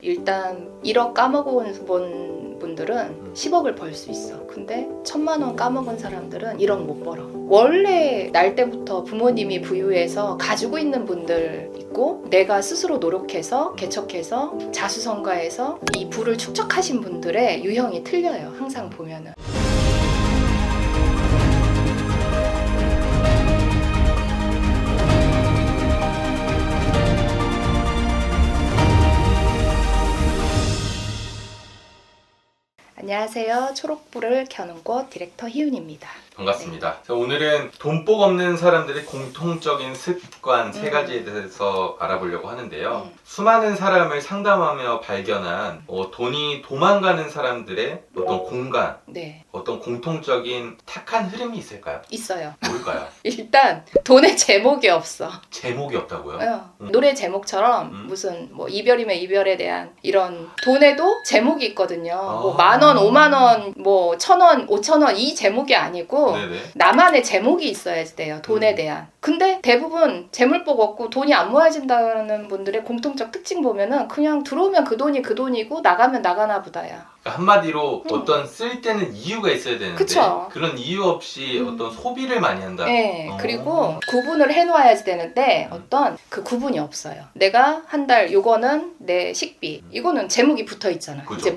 일단 1억 까먹은 분들은 10억을 벌 수 있어. 근데 1,000만 원 까먹은 사람들은 1억 못 벌어. 원래 날 때부터 부모님이 부유해서 가지고 있는 분들 있고, 내가 스스로 노력해서 개척해서 자수성가해서 이 부를 축적하신 분들의 유형이 틀려요. 항상 보면은. 안녕하세요. 초록불을 켜는 곳 디렉터 희윤입니다. 반갑습니다. 자, 오늘은 돈복 없는 사람들의 공통적인 습관 세 가지에 대해서 알아보려고 하는데요. 수많은 사람을 상담하며 발견한 돈이 도망가는 사람들의 어떤 공간, 네, 어떤 공통적인 탁한 흐름이 있을까요? 있어요. 뭘까요? 일단 돈의 제목이 없어. 제목이 없다고요? 노래 제목처럼 무슨 뭐 이별이면 이별에 대한 이런 돈에도 제목이 있거든요. 뭐 10,000원, 50,000원, 뭐 1,000원, 5,000원 이 제목이 아니고 네네. 나만의 제목이 있어야 돼요. 돈에 대한. 근데 대부분 재물복 없고 돈이 안 모아진다는 분들의 공통적 특징 보면은 그냥 들어오면 그 돈이 그 돈이고 나가면 나가나 보다야. 그러니까 한마디로 어떤 쓸 때는 이유가 있어야 되는데 그쵸. 그런 이유 없이 어떤 소비를 많이 한다. 네, 그리고 구분을 해놓아야지 되는데 어떤 그 구분이 없어요. 내가 한 달 요거는 내 식비, 이거는 제목이 붙어 있잖아. 그죠. 이제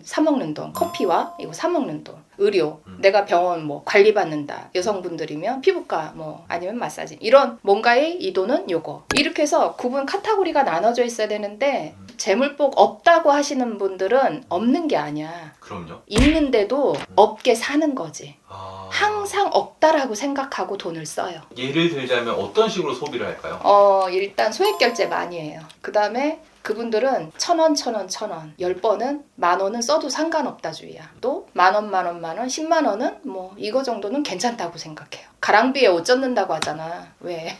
사 먹는 돈, 커피와 이거 사 먹는 돈. 의료, 내가 병원 뭐 관리받는다. 여성분들이면 피부과 뭐 아니면 마사지. 이런 뭔가의 이 돈은 요거. 이렇게 해서 구분 카테고리가 나눠져 있어야 되는데 재물복 없다고 하시는 분들은 없는 게 아니야. 그럼요. 있는데도 없게 사는 거지. 아... 항상 없다라고 생각하고 돈을 써요. 예를 들자면 어떤 식으로 소비를 할까요? 일단 소액 결제 많이 해요. 그 다음에 그분들은 1,000원, 1,000원, 1,000원 10번은 10,000원은 써도 상관없다 주의야. 또 10,000원, 10,000원, 10,000원 100,000원은 뭐 이거 정도는 괜찮다고 생각해요. 가랑비에 옷 젖는다고 하잖아. 왜?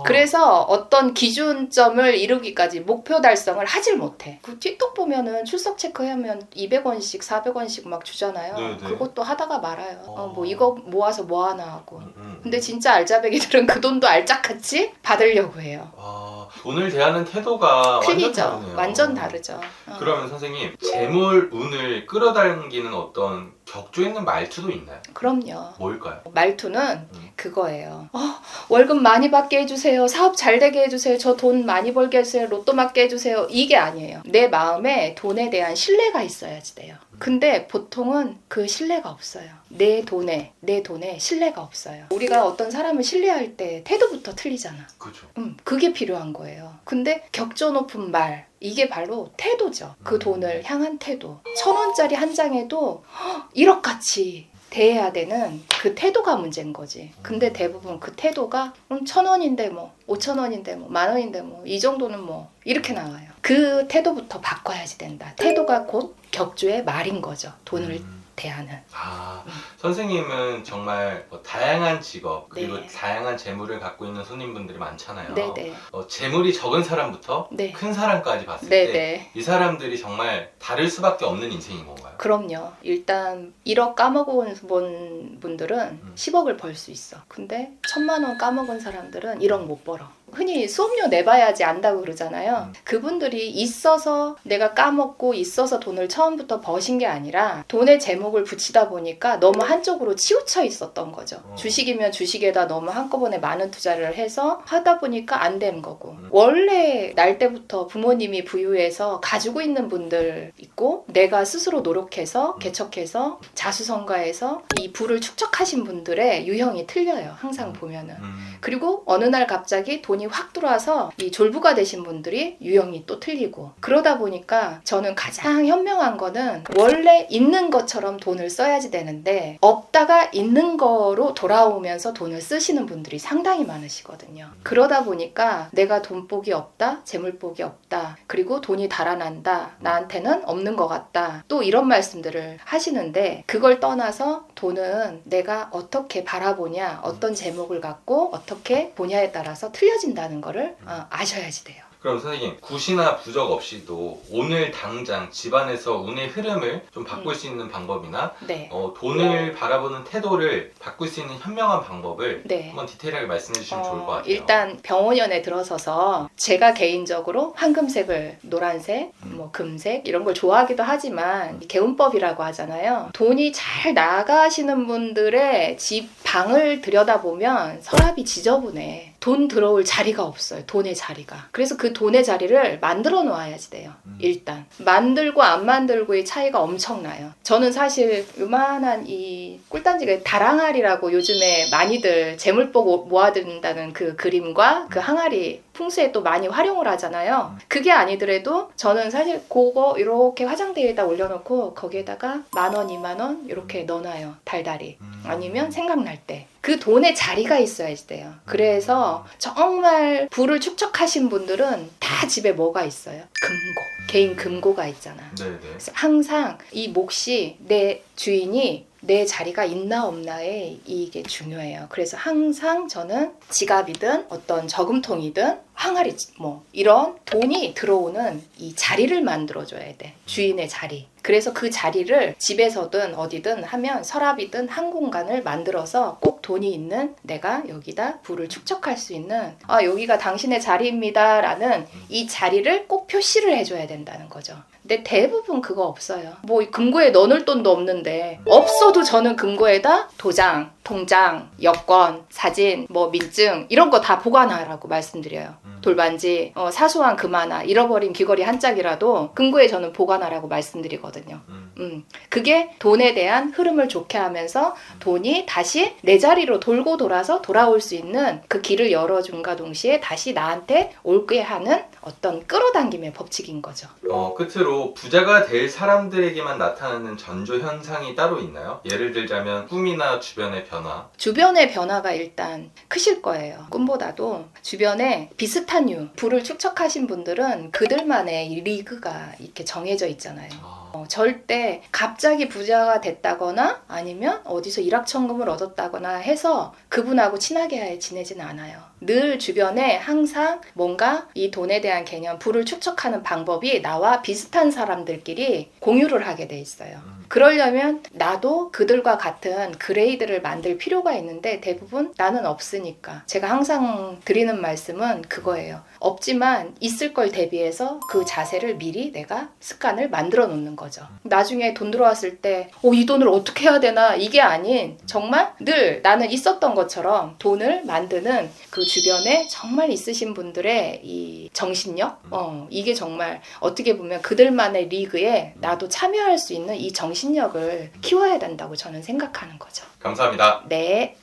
그래서 어떤 기준점을 이루기까지 목표 달성을 하질 못해. 그 틱톡 보면은 출석 체크하면 200원씩 400원씩 막 주잖아요. 네네. 그것도 하다가 말아요. 뭐 이거 모아서 뭐 하나 하고. 근데 진짜 알짜배기들은 그 돈도 알짝같이 받으려고 해요. 돈을 대하는 태도가 완전 틀리죠. 다르네요. 완전 다르죠. 그러면 선생님, 재물 운을 끌어당기는 어떤 격조 있는 말투도 있나요? 그럼요. 뭘까요? 말투는 그거예요. 월급 많이 받게 해주세요. 사업 잘 되게 해주세요. 저 돈 많이 벌게 해주세요. 로또 맞게 해주세요. 이게 아니에요. 내 마음에 돈에 대한 신뢰가 있어야지 돼요. 근데 보통은 그 신뢰가 없어요. 내 돈에 신뢰가 없어요. 우리가 어떤 사람을 신뢰할 때 태도부터 틀리잖아. 그렇죠. 그게 필요한 거예요. 근데 격조 높은 말, 이게 바로 태도죠. 그 돈을 향한 태도. 1,000원짜리 한 장에도 1억같이 대해야 되는 그 태도가 문제인 거지. 근데 대부분 그 태도가 1,000원인데 뭐 5,000원인데 뭐 10,000원인데 뭐 이 정도는 뭐 이렇게 나와요. 그 태도부터 바꿔야지 된다. 태도가 곧 격조의 말인 거죠. 돈을 대하는. 선생님은 정말 다양한 직업 그리고 네. 다양한 재물을 갖고 있는 손님분들이 많잖아요. 네네. 재물이 적은 사람부터 네. 큰 사람까지 봤을 네네. 때 이 사람들이 정말 다를 수밖에 없는 인생인 건가요? 그럼요. 일단 1억 까먹은 분들은 10억을 벌 수 있어. 근데 1,000만 원 까먹은 사람들은 1억 못 벌어. 흔히 수업료 내봐야지 안다고 그러잖아요. 그분들이 있어서 내가 까먹고 있어서 돈을 처음부터 버신 게 아니라 돈의 제목을 붙이다 보니까 너무 한쪽으로 치우쳐 있었던 거죠. 주식이면 주식에다 너무 한꺼번에 많은 투자를 해서 하다 보니까 안 되는 거고. 원래 날 때부터 부모님이 부유해서 가지고 있는 분들 있고, 내가 스스로 노력해서 개척해서 자수성가해서 이 부를 축적하신 분들의 유형이 틀려요. 항상 보면은. 그리고 어느 날 갑자기 돈이 확 들어와서 이 졸부가 되신 분들이 유형이 또 틀리고. 그러다 보니까 저는 가장 현명한 거는 원래 있는 것처럼 돈을 써야지 되는데 없다가 있는 거로 돌아오면서 돈을 쓰시는 분들이 상당히 많으시거든요. 그러다 보니까 내가 돈복이 없다, 재물복이 없다, 그리고 돈이 달아난다, 나한테는 없는 것 같다, 또 이런 말씀들을 하시는데, 그걸 떠나서 돈은 내가 어떻게 바라보냐, 어떤 제목을 갖고 어떻게 보냐에 따라서 틀려진다는 거를 아셔야지 돼요. 그럼 선생님, 굿이나 부적 없이도 오늘 당장 집안에서 운의 흐름을 좀 바꿀 수 있는 방법이나 네. 돈을 바라보는 태도를 바꿀 수 있는 현명한 방법을 네. 한번 디테일하게 말씀해 주시면 좋을 것 같아요. 일단 병원연에 들어서서 제가 개인적으로 황금색을 노란색, 뭐 금색 이런 걸 좋아하기도 하지만 개운법이라고 하잖아요. 돈이 잘 나가시는 분들의 집 방을 들여다보면 서랍이 지저분해. 돈 들어올 자리가 없어요. 돈의 자리가. 그래서 그 돈의 자리를 만들어 놓아야지 돼요. 일단 만들고 안 만들고의 차이가 엄청나요. 저는 사실 요만한 이 꿀단지가 다랑알이라고 요즘에 많이들 재물복 모아둔다는 그 그림과 그 항아리 풍수에 또 많이 활용을 하잖아요. 그게 아니더라도 저는 사실 그거 이렇게 화장대에다 올려놓고 거기에다가 10,000원, 20,000원 이렇게 넣어놔요. 달달이. 아니면 생각날 때. 그 돈의 자리가 있어야지 돼요. 그래서 정말 부를 축적하신 분들은 다 집에 뭐가 있어요? 금고. 개인 금고가 있잖아. 네네. 그래서 항상 이 몫이 내 주인이 내 자리가 있나 없나에 이게 중요해요. 그래서 항상 저는 지갑이든 어떤 저금통이든 항아리 뭐 이런 돈이 들어오는 이 자리를 만들어줘야 돼. 주인의 자리. 그래서 그 자리를 집에서든 어디든 하면 서랍이든 한 공간을 만들어서 꼭 돈이 있는 내가 여기다 부를 축적할 수 있는 여기가 당신의 자리입니다 라는 이 자리를 꼭 표시를 해줘야 된다는 거죠. 근데 대부분 그거 없어요. 뭐 금고에 넣어놓을 돈도 없는데 없어도 저는 금고에다 도장, 통장, 여권, 사진, 뭐 민증 이런 거 다 보관하라고 말씀드려요. 돌반지, 사소한 금 하나, 잃어버린 귀걸이 한 짝이라도 금고에 저는 보관하라고 말씀드리거든요. 그게 돈에 대한 흐름을 좋게 하면서 돈이 다시 내 자리로 돌고 돌아서 돌아올 수 있는 그 길을 열어준과 동시에 다시 나한테 올게 하는 어떤 끌어당김의 법칙인 거죠. 끝으로 부자가 될 사람들에게만 나타나는 전조 현상이 따로 있나요? 예를 들자면 꿈이나 주변의 변화. 주변의 변화가 일단 크실 거예요. 꿈보다도 주변에 비슷한 부를 축적하신 분들은 그들만의 이 리그가 이렇게 정해져 있잖아요. 절대 갑자기 부자가 됐다거나 아니면 어디서 일확천금을 얻었다거나 해서 그분하고 친하게 지내지는 않아요. 늘 주변에 항상 뭔가 이 돈에 대한 개념, 부를 축적하는 방법이 나와 비슷한 사람들끼리 공유를 하게 돼 있어요. 그러려면 나도 그들과 같은 그레이드를 만들 필요가 있는데 대부분 나는 없으니까. 제가 항상 드리는 말씀은 그거예요. 없지만 있을 걸 대비해서 그 자세를 미리 내가 습관을 만들어 놓는 거죠. 나중에 돈 들어왔을 때 이 돈을 어떻게 해야 되나 이게 아닌 정말 늘 나는 있었던 것처럼 돈을 만드는 그 주변에 정말 있으신 분들의 이 정신력 이게 정말 어떻게 보면 그들만의 리그에 나도 참여할 수 있는 이 정신력을 키워야 된다고 저는 생각하는 거죠. 감사합니다. 네.